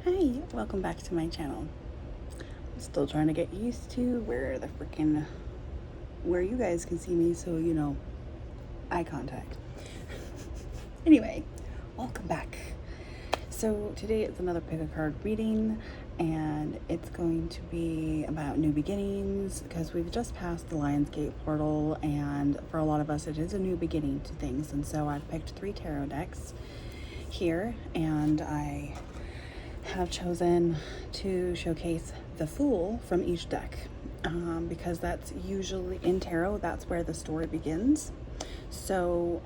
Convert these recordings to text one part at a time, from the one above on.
Hi, welcome back to my channel. I'm still trying to get used to where you guys can see me, so you know, eye contact. Anyway, welcome back. So today it's another pick a card reading, and it's going to be about new beginnings because we've just passed the Lionsgate portal, and for a lot of us it is a new beginning to things. And so I've picked 3 tarot decks here, and I have chosen to showcase the Fool from each deck because that's usually in tarot, that's where the story begins. So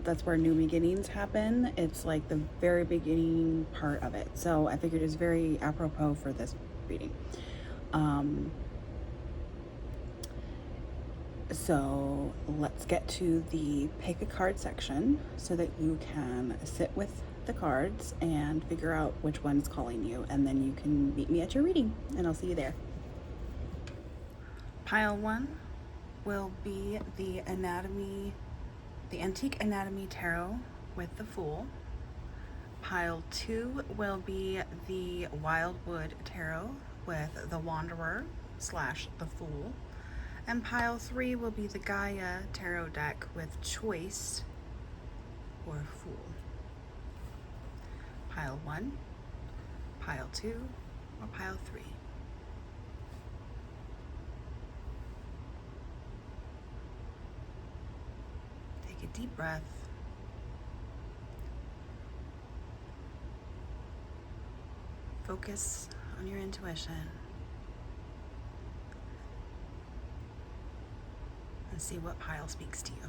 that's where new beginnings happen. It's like the very beginning part of it. So I figured it's very apropos for this reading. So let's get to the pick a card section so that you can sit with the cards and figure out which one's calling you, and then you can meet me at your reading, and I'll see you there. Pile 1 will be the Antique Anatomy Tarot with the Fool. Pile 2 will be the Wildwood Tarot with the Wanderer / the Fool. And pile 3 will be the Gaia Tarot deck with Choice or Fool. Pile 1, pile 2, or pile 3. Take a deep breath. Focus on your intuition. And see what pile speaks to you.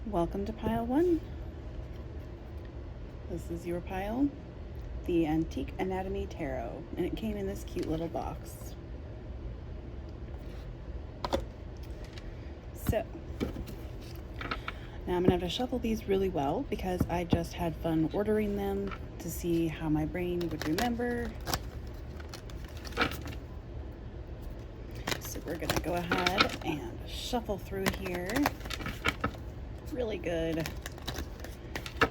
Welcome to pile 1. This is your pile, the Antique Anatomy Tarot, and it came in this cute little box. So, now I'm gonna have to shuffle these really well because I just had fun ordering them to see how my brain would remember. So we're gonna go ahead and shuffle through here really good,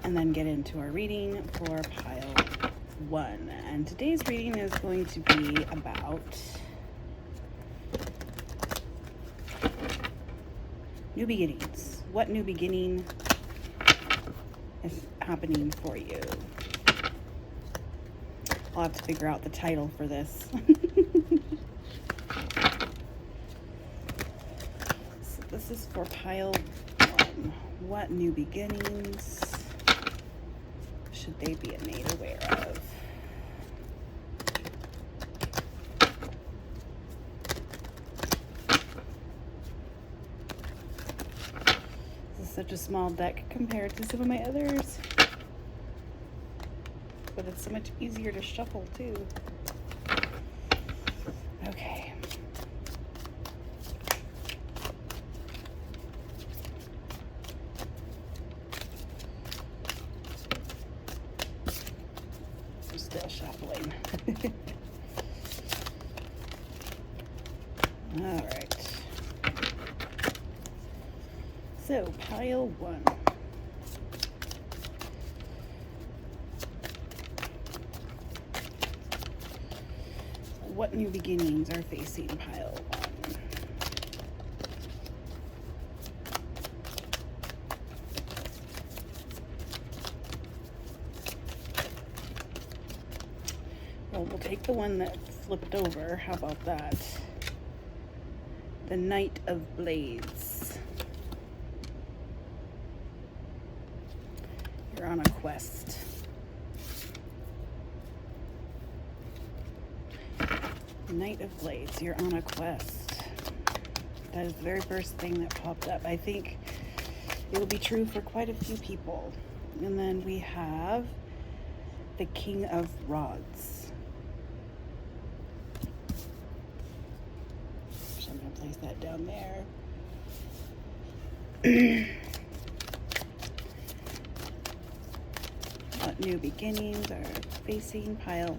and then get into our reading for pile 1. And today's reading is going to be about new beginnings. What new beginning is happening for you? I'll have to figure out the title for this. So this is for pile 1. What new beginnings should they be made aware of? This is such a small deck compared to some of my others, but it's so much easier to shuffle too. Okay. I'm still shuffling. All right. So, pile 1. What new beginnings are facing pile 1? Well, we'll take the one that flipped over. How about that? The Knight of Blades. You're on a quest. Knight of Blades, you're on a quest. That is the very first thing that popped up. I think it will be true for quite a few people. And then we have the King of Rods. So I'm going to place that down there. What new beginnings are facing pile 1?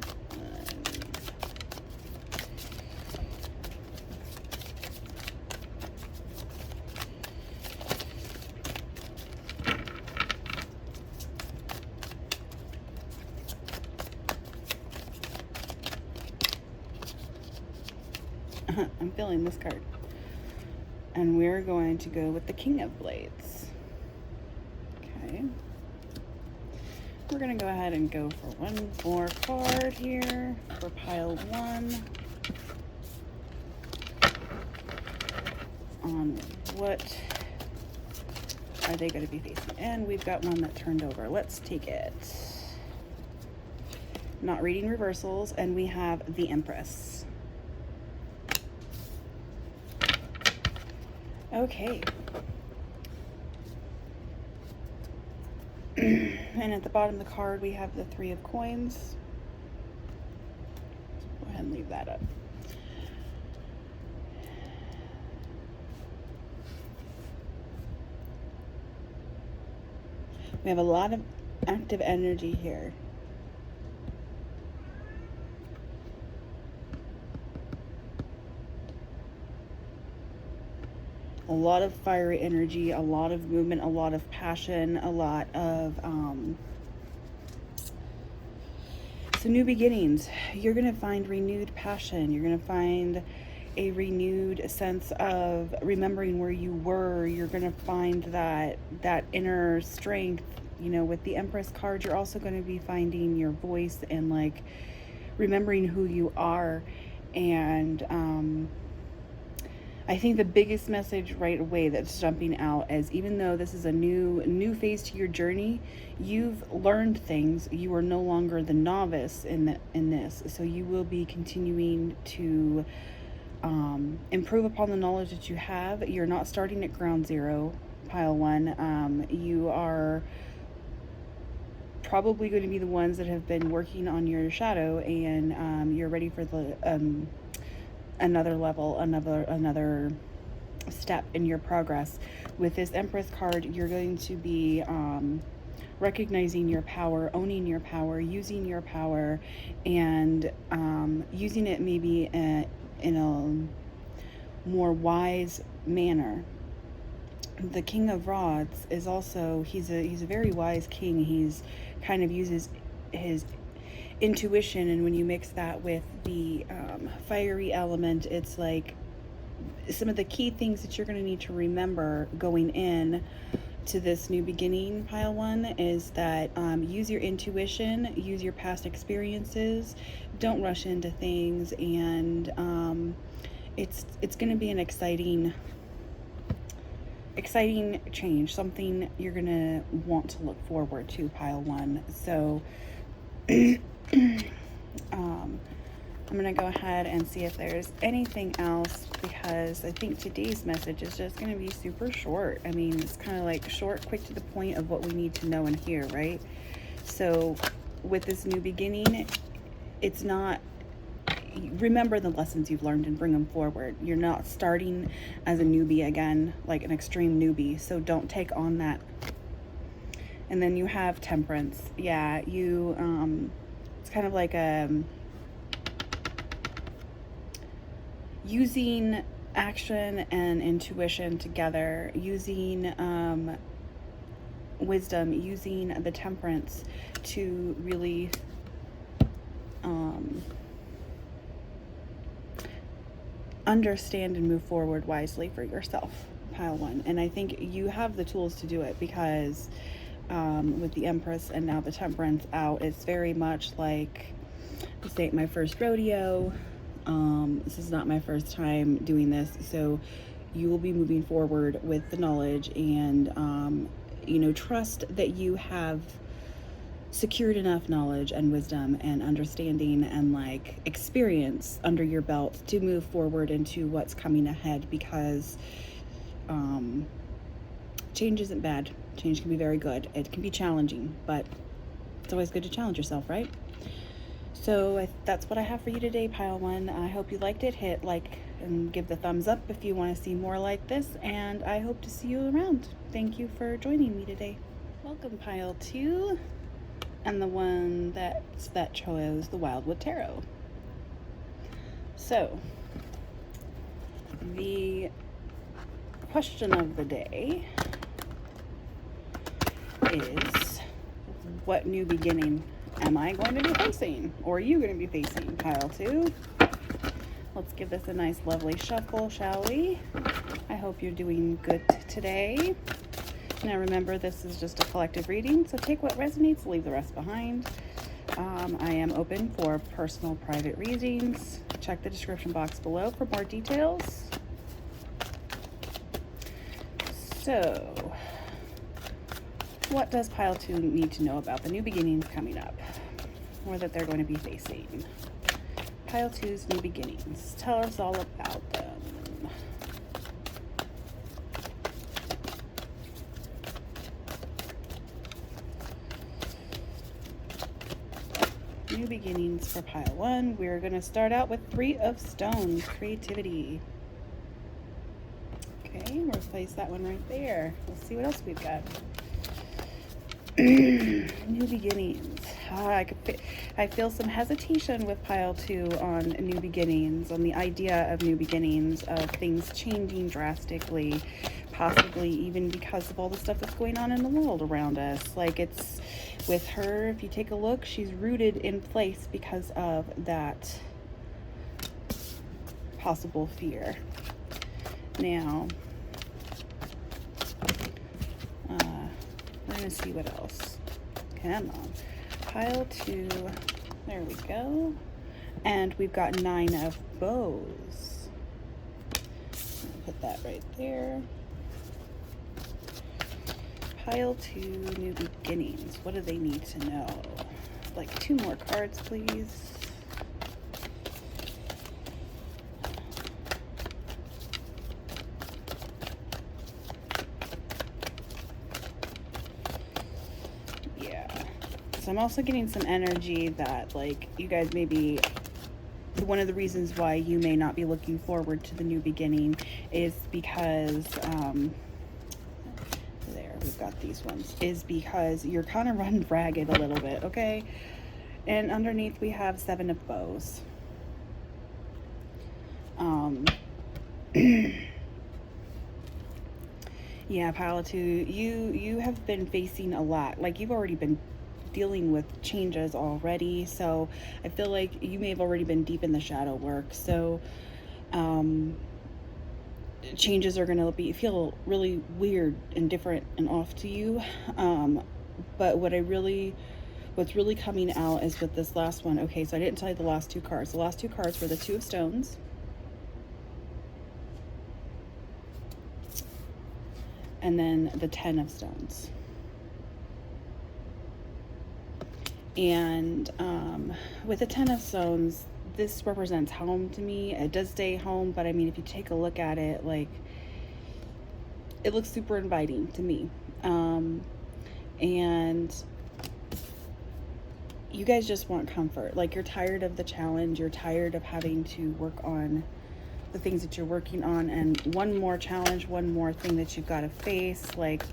I'm feeling this card. And we're going to go with the King of Blades. Okay. We're going to go ahead and go for one more card here for pile 1. On what are they going to be facing? And we've got one that turned over. Let's take it. Not reading reversals, and we have the Empress. Okay. And at the bottom of the card, we have the 3 of Coins. Go ahead and leave that up. We have a lot of active energy here. A lot of fiery energy, a lot of movement, a lot of passion, a lot of so new beginnings. You're going to find renewed passion. You're going to find a renewed sense of remembering where you were. You're going to find that inner strength. You know, with the Empress card, you're also going to be finding your voice and like remembering who you are. And I think the biggest message right away that's jumping out is, even though this is a new phase to your journey, you've learned things. You are no longer the novice in this, so you will be continuing to improve upon the knowledge that you have. You're not starting at ground zero, pile 1. You are probably going to be the ones that have been working on your shadow, and you're ready for the another level, another step in your progress. With this Empress card, you're going to be recognizing your power, owning your power, using your power, and using it maybe in a more wise manner. The King of Rods is also, he's a very wise king. He's kind of uses his intuition, and when you mix that with the fiery element, it's like some of the key things that you're going to need to remember going in to this new beginning, pile 1, is that use your intuition, use your past experiences, don't rush into things, and it's going to be an exciting change, something you're going to want to look forward to, pile 1. So I'm going to go ahead and see if there's anything else, because I think today's message is just going to be super short. I mean, it's kind of like short, quick to the point of what we need to know and hear, right? So with this new beginning, it's not, remember the lessons you've learned and bring them forward. You're not starting as a newbie again, like an extreme newbie, so don't take on that. And then you have Temperance. Yeah, you it's kind of like using action and intuition together, using wisdom, using the Temperance to really understand and move forward wisely for yourself, pile 1. And I think you have the tools to do it, because with the Empress and now the Temperance out, it's very much like, this ain't my first rodeo. This is not my first time doing this, so you will be moving forward with the knowledge, and you know, trust that you have secured enough knowledge and wisdom and understanding and like experience under your belt to move forward into what's coming ahead, because change isn't bad. Change can be very good. It can be challenging, but it's always good to challenge yourself, right? So that's what I have for you today, pile 1. I hope you liked it. Hit like and give the thumbs up if you want to see more like this, and I hope to see you around. Thank you for joining me today. Welcome, pile 2, and the one that chose the Wildwood Tarot. So the question of the day is, what new beginning am I going to be facing, or are you going to be facing, pile 2? let's give this a nice lovely shuffle, shall we? I hope you're doing good today. Now remember, this is just a collective reading, so take what resonates, leave the rest behind. I am open for personal private readings. Check the description box below for more details. So, what does pile 2 need to know about the new beginnings coming up, or that they're going to be facing? Pile 2's new beginnings. Tell us all about them. New beginnings for pile 1. We're going to start out with 3 of Stones, creativity. Okay, we'll place that one right there. Let's see what else we've got. New beginnings. I feel some hesitation with pile 2 on new beginnings, on the idea of new beginnings, of things changing drastically, possibly even because of all the stuff that's going on in the world around us. Like, it's with her, if you take a look, she's rooted in place because of that possible fear. Now, we're going to see what else. Come on. Pile 2. There we go. And we've got 9 of bows. Put that right there. Pile 2, new beginnings. What do they need to know? Like 2 more cards, please. I'm also getting some energy that, like, you guys may be, one of the reasons why you may not be looking forward to the new beginning is because, there, we've got these ones, is because you're kind of run ragged a little bit, okay? And underneath we have 7 of bows. Yeah, pile 2, you have been facing a lot. Like, you've already been dealing with changes already, so I feel like you may have already been deep in the shadow work. So changes are going to feel really weird and different and off to you, but what's really coming out is with this last one. Okay, so I didn't tell you the last 2 cards. The last 2 cards were the 2 of Stones and then the 10 of Stones. And with the 10 of Stones, this represents home to me. It does say home, but I mean, if you take a look at it, like, it looks super inviting to me. And you guys just want comfort. Like, you're tired of the challenge. You're tired of having to work on the things that you're working on, and one more challenge, one more thing that you've got to face. Like,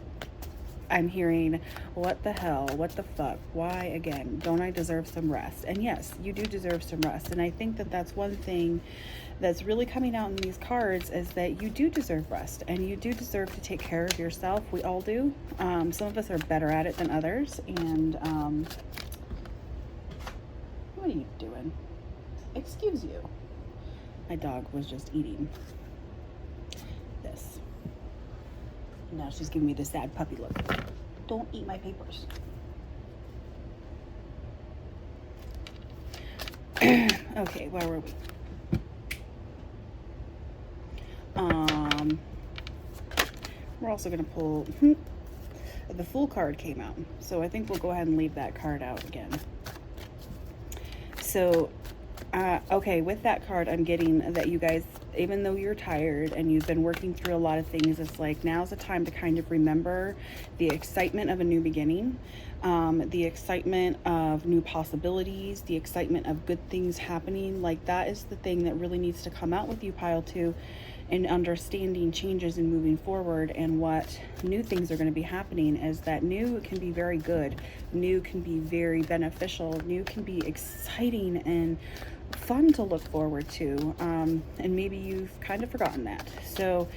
I'm hearing, what the hell, what the fuck, why again, don't I deserve some rest? And yes, you do deserve some rest. And I think that that's one thing that's really coming out in these cards, is that you do deserve rest, and you do deserve to take care of yourself. We all do. Some of us are better at it than others. And what are you doing? Excuse you. My dog was just eating this. Now she's giving me the sad puppy look. Don't eat my papers. Okay, where were we? We're also going to pull... the Fool card came out. So I think we'll go ahead and leave that card out again. So, okay, with that card, I'm getting that you guys, even though you're tired and you've been working through a lot of things, it's like, now's the time to kind of remember the excitement of a new beginning, the excitement of new possibilities, the excitement of good things happening. Like, that is the thing that really needs to come out with you, pile 2, and understanding changes and moving forward, and what new things are going to be happening. Is that new can be very good, new can be very beneficial, new can be exciting and fun to look forward to, and maybe you've kind of forgotten that. So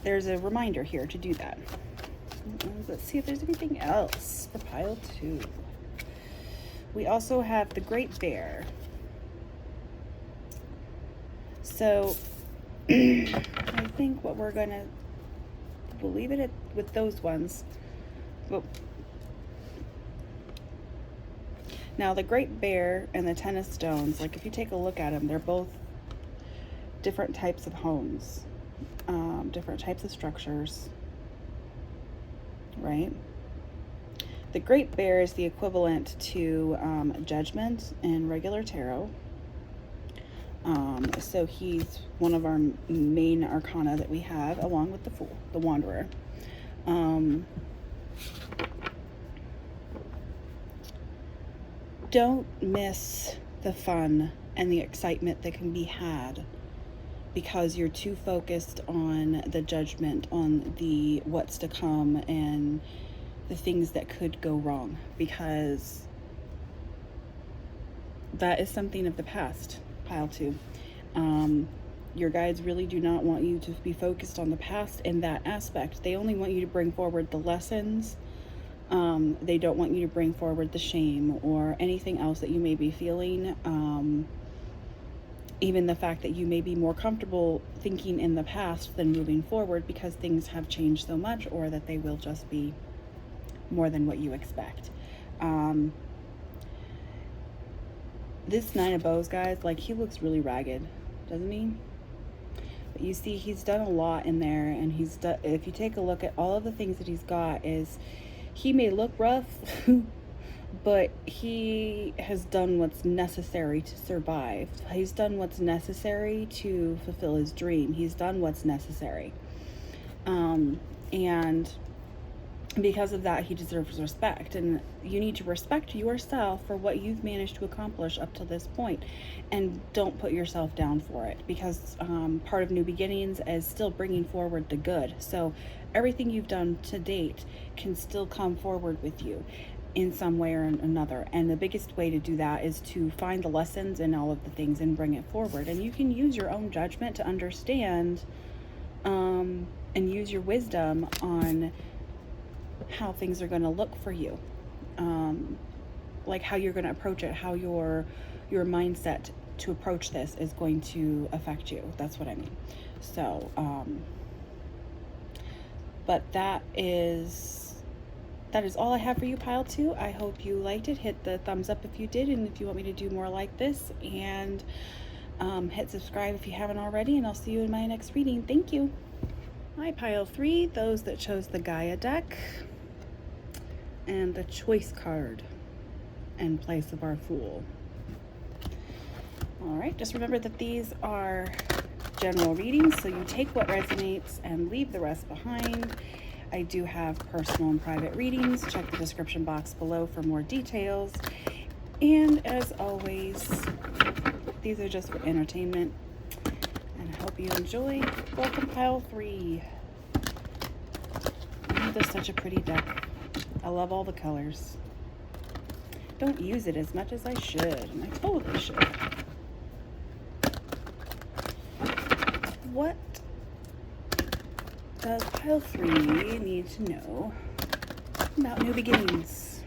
there's a reminder here to do that. Let's see if there's anything else for pile 2. We also have the Great Bear. So I think what we'll leave it with those ones. But now the Great Bear and the Ten of Stones, like if you take a look at them, they're both different types of homes, different types of structures, right? The Great Bear is the equivalent to Judgment in regular tarot. So he's one of our main arcana that we have, along with the Fool, the Wanderer. Don't miss the fun and the excitement that can be had because you're too focused on the judgment, on the what's to come and the things that could go wrong, because that is something of the past, pile 2. Your guides really do not want you to be focused on the past in that aspect. They only want you to bring forward the lessons. They don't want you to bring forward the shame or anything else that you may be feeling. Even the fact that you may be more comfortable thinking in the past than moving forward because things have changed so much, or that they will just be more than what you expect. This Nine of Bows, guys, like, he looks really ragged, doesn't he? But you see, he's done a lot in there, and if you take a look at all of the things that he's got, is he may look rough, but he has done what's necessary to survive. He's done what's necessary to fulfill his dream. He's done what's necessary. And because of that, he deserves respect. And you need to respect yourself for what you've managed to accomplish up to this point. And don't put yourself down for it, because part of new beginnings is still bringing forward the good. So everything you've done to date can still come forward with you in some way or another. And the biggest way to do that is to find the lessons in all of the things and bring it forward. And you can use your own judgment to understand and use your wisdom on how things are going to look for you, like how you're going to approach it, how your mindset to approach this is going to affect you. That's what I mean. So but that is all I have for you, pile 2. I hope you liked it. Hit the thumbs up if you did, and if you want me to do more like this, and hit subscribe if you haven't already, and I'll see you in my next reading. Thank you. Hi, pile 3, those that chose the Gaia deck and the choice card in place of our Fool. All right, just remember that these are general readings, so you take what resonates and leave the rest behind. I do have personal and private readings. Check the description box below for more details. And as always, these are just for entertainment, and I hope you enjoy. Welcome, pile 3. This is such a pretty deck. I love all the colors. Don't use it as much as I should, and I totally should. What does pile 3 need to know about new beginnings?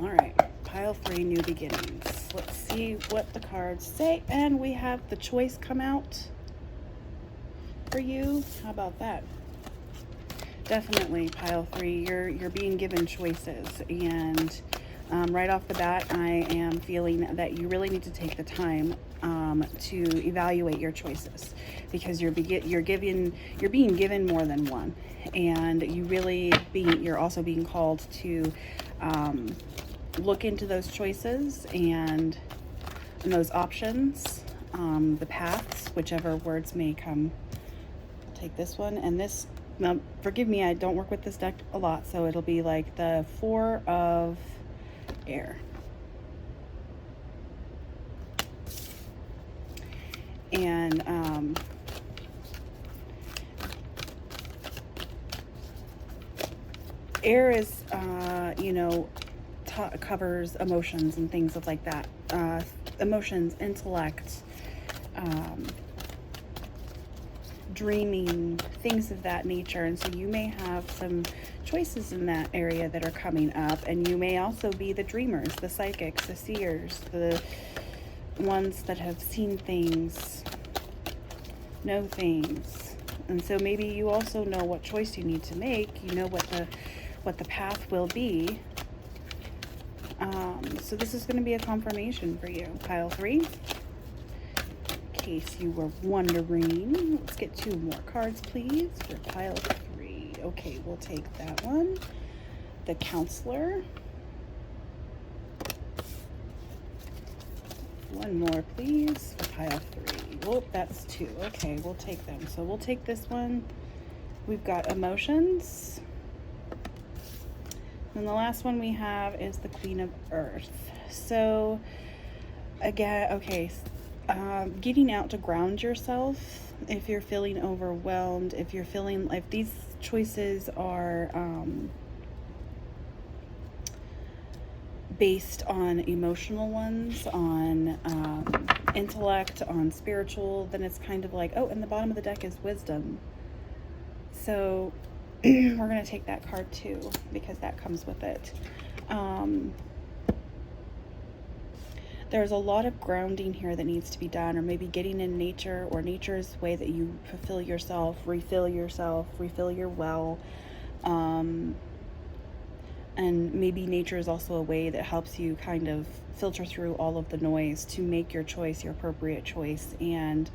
All right, pile 3, new beginnings. Let's see what the cards say. And we have the choice come out for you. How about that? Definitely, pile 3, you're being given choices, and right off the bat, I am feeling that you really need to take the time to evaluate your choices, because you're being given more than one, and you're also being called to look into those choices and those options, the paths, whichever words may come. I'll take this one, and this, now forgive me, I don't work with this deck a lot, so it'll be like the 4 of air. And air is, covers emotions and things like that. emotions, intellect, dreaming, things of that nature. And so you may have some choices in that area that are coming up, and you may also be the dreamers, the psychics, the seers, the ones that have seen things, know things. And so maybe you also know what choice you need to make. You know what the path will be. So this is going to be a confirmation for you, pile 3. In case you were wondering, let's get 2 more cards, please, for pile 3. Okay, we'll take that one. The Counselor. 1 more, please, for pile 3. Oh, that's 2. Okay, we'll take them. So we'll take this one. We've got Emotions. And the last one we have is the Queen of Earth. So, again, okay, getting out to ground yourself if you're feeling overwhelmed, if these choices are based on emotional ones, on intellect, on spiritual, then it's kind of like, oh, and the bottom of the deck is Wisdom. So we're going to take that card too, because that comes with it. There's a lot of grounding here that needs to be done, or maybe getting in nature, or nature's way that you fulfill yourself, refill your well. And maybe nature is also a way that helps you kind of filter through all of the noise to make your choice, your appropriate choice. And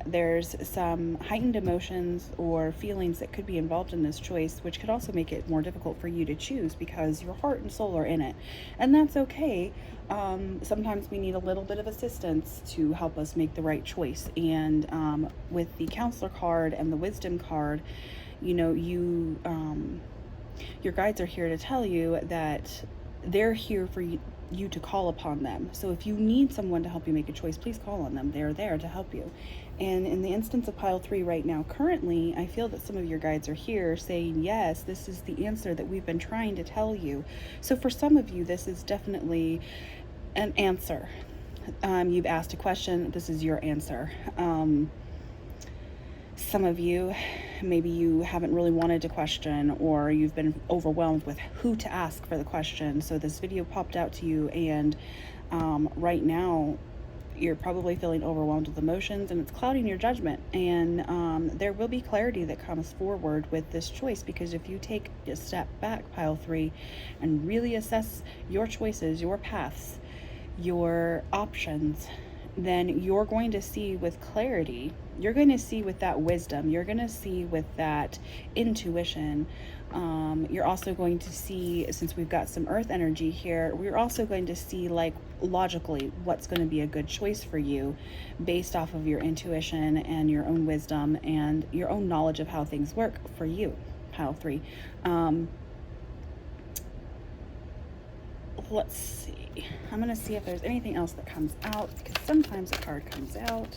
there's some heightened emotions or feelings that could be involved in this choice, which could also make it more difficult for you to choose because your heart and soul are in it. And that's okay. Sometimes we need a little bit of assistance to help us make the right choice. And with the Counselor card and the Wisdom card, you know, your guides are here to tell you that they're here for you to call upon them. So if you need someone to help you make a choice, please call on them. They're there to help you. And in the instance of pile 3 right now, currently, I feel that some of your guides are here saying, yes, this is the answer that we've been trying to tell you. So for some of you, this is definitely an answer. You've asked a question. This is your answer. Some of you, maybe you haven't really wanted to question, or you've been overwhelmed with who to ask for the question. So this video popped out to you, and right now you're probably feeling overwhelmed with emotions, and it's clouding your judgment. And there will be clarity that comes forward with this choice, because if you take a step back, pile 3, and really assess your choices, your paths, your options, then you're going to see with clarity. You're going to see with that wisdom. You're going to see with that intuition. You're also going to see, since we've got some earth energy here, we're also going to see, like, logically what's going to be a good choice for you based off of your intuition and your own wisdom and your own knowledge of how things work for you, pile 3. Let's see. I'm going to see if there's anything else that comes out, because sometimes a card comes out.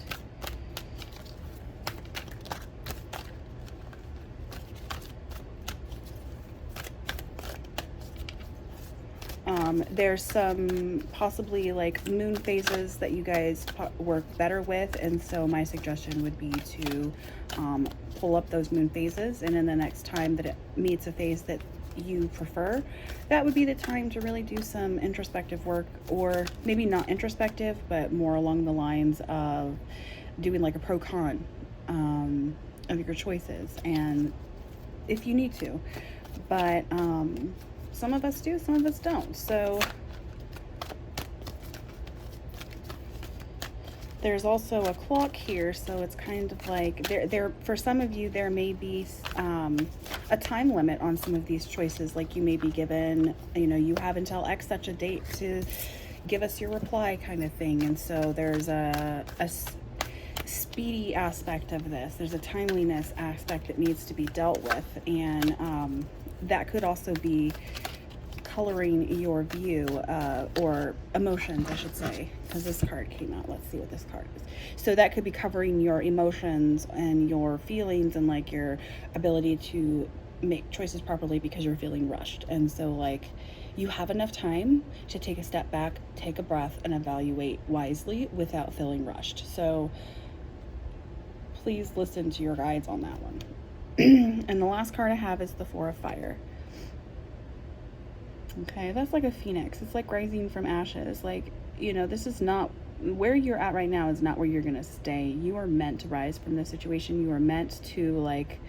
There's some possibly like moon phases that you guys work better with, and so my suggestion would be to pull up those moon phases, and then the next time that it meets a phase that you prefer, that would be the time to really do some introspective work, or maybe not introspective, but more along the lines of doing like a pro-con of your choices, and if you need to. But some of us do, some of us don't. So there's also a clock here, so it's kind of like there for some of you there may be a time limit on some of these choices. Like you may be given, you know, you have until X such a date to give us your reply, kind of thing. And so there's a speedy aspect of this. There's a timeliness aspect that needs to be dealt with, and that could also be coloring your view, or emotions, I should say, because this card came out. Let's see what this card is. So that could be covering your emotions and your feelings, and like your ability to make choices properly because you're feeling rushed. And so like you have enough time to take a step back, take a breath, and evaluate wisely without feeling rushed. So please listen to your guides on that one. And the last card I have is the Four of Fire. Okay, that's like a phoenix. It's like rising from ashes. Like, you know, this is not where you're at right now, is not where you're gonna stay. You are meant to rise from this situation. You are meant to like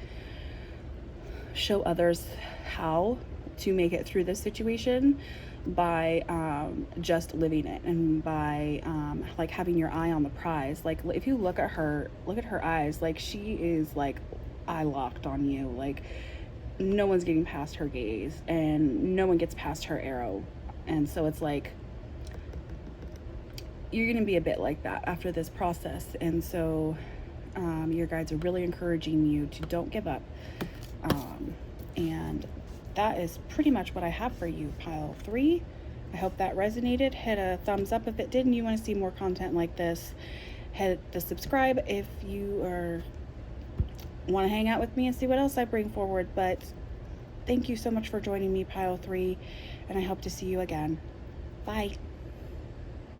show others how to make it through this situation by just living it, and by like having your eye on the prize. Like if you look at her eyes, like she is like eye locked on you. Like no one's getting past her gaze, and no one gets past her arrow. And so it's like you're gonna be a bit like that after this process. And so your guides are really encouraging you to don't give up. And that is pretty much what I have for you, pile 3. I hope that resonated. Hit a thumbs up if it did and you want to see more content like this. Hit the subscribe if you want to hang out with me and see what else I bring forward. But thank you so much for joining me, pile 3, and I hope to see you again. Bye.